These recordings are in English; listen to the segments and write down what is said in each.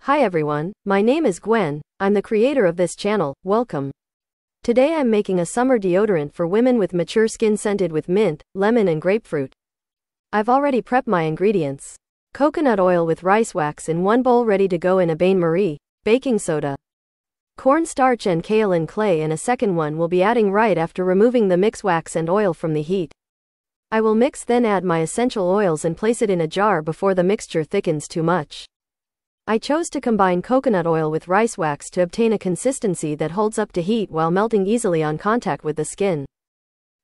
Hi everyone, my name is Gwen, I'm the creator of this channel, welcome. Today I'm making a summer deodorant for women with mature skin scented with mint, lemon and grapefruit. I've already prepped my ingredients. Coconut oil with rice wax in one bowl ready to go in a bain-marie, baking soda, cornstarch and kaolin clay, and a second one will be adding right after removing the mix wax and oil from the heat. I will mix then add my essential oils and place it in a jar before the mixture thickens too much. I chose to combine coconut oil with rice wax to obtain a consistency that holds up to heat while melting easily on contact with the skin.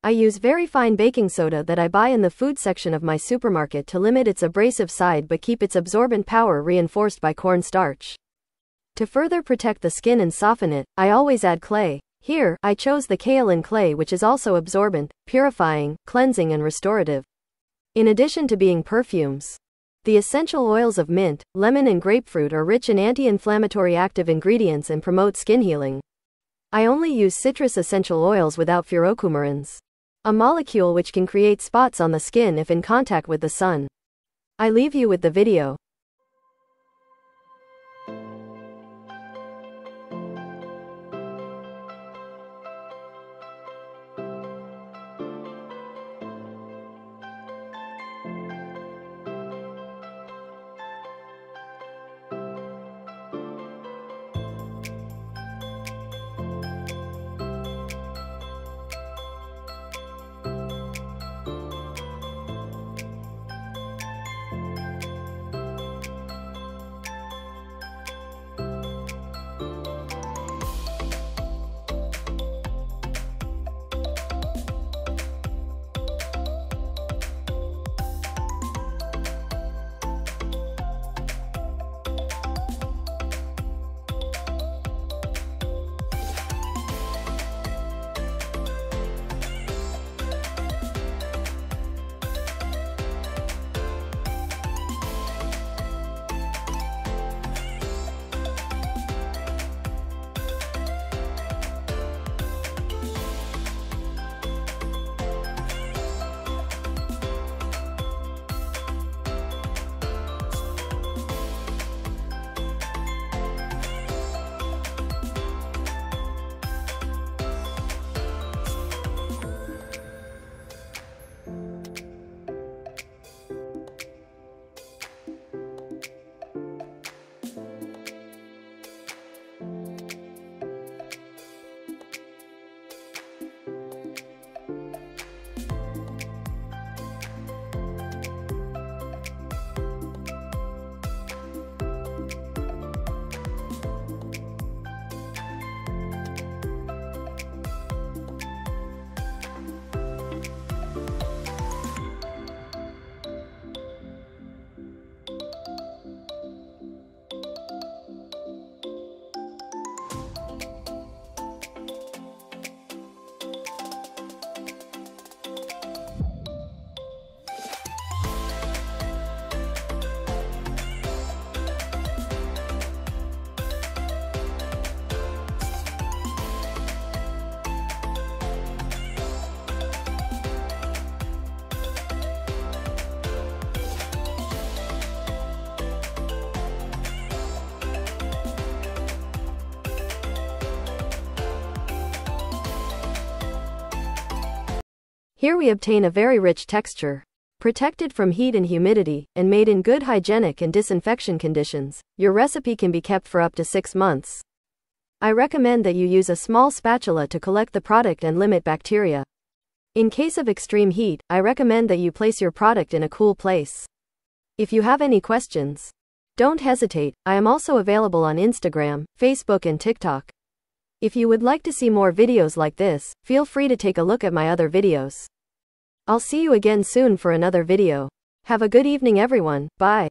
I use very fine baking soda that I buy in the food section of my supermarket to limit its abrasive side but keep its absorbent power reinforced by cornstarch. To further protect the skin and soften it, I always add clay. Here, I chose the Kaolin Clay, which is also absorbent, purifying, cleansing and restorative. In addition to being perfumes, the essential oils of mint, lemon and grapefruit are rich in anti-inflammatory active ingredients and promote skin healing. I only use citrus essential oils without furocoumarins, a molecule which can create spots on the skin if in contact with the sun. I leave you with the video. Here we obtain a very rich texture. Protected from heat and humidity, and made in good hygienic and disinfection conditions, your recipe can be kept for up to 6 months. I recommend that you use a small spatula to collect the product and limit bacteria. In case of extreme heat, I recommend that you place your product in a cool place. If you have any questions, don't hesitate. I am also available on Instagram, Facebook and TikTok. If you would like to see more videos like this, feel free to take a look at my other videos. I'll see you again soon for another video. Have a good evening everyone, bye.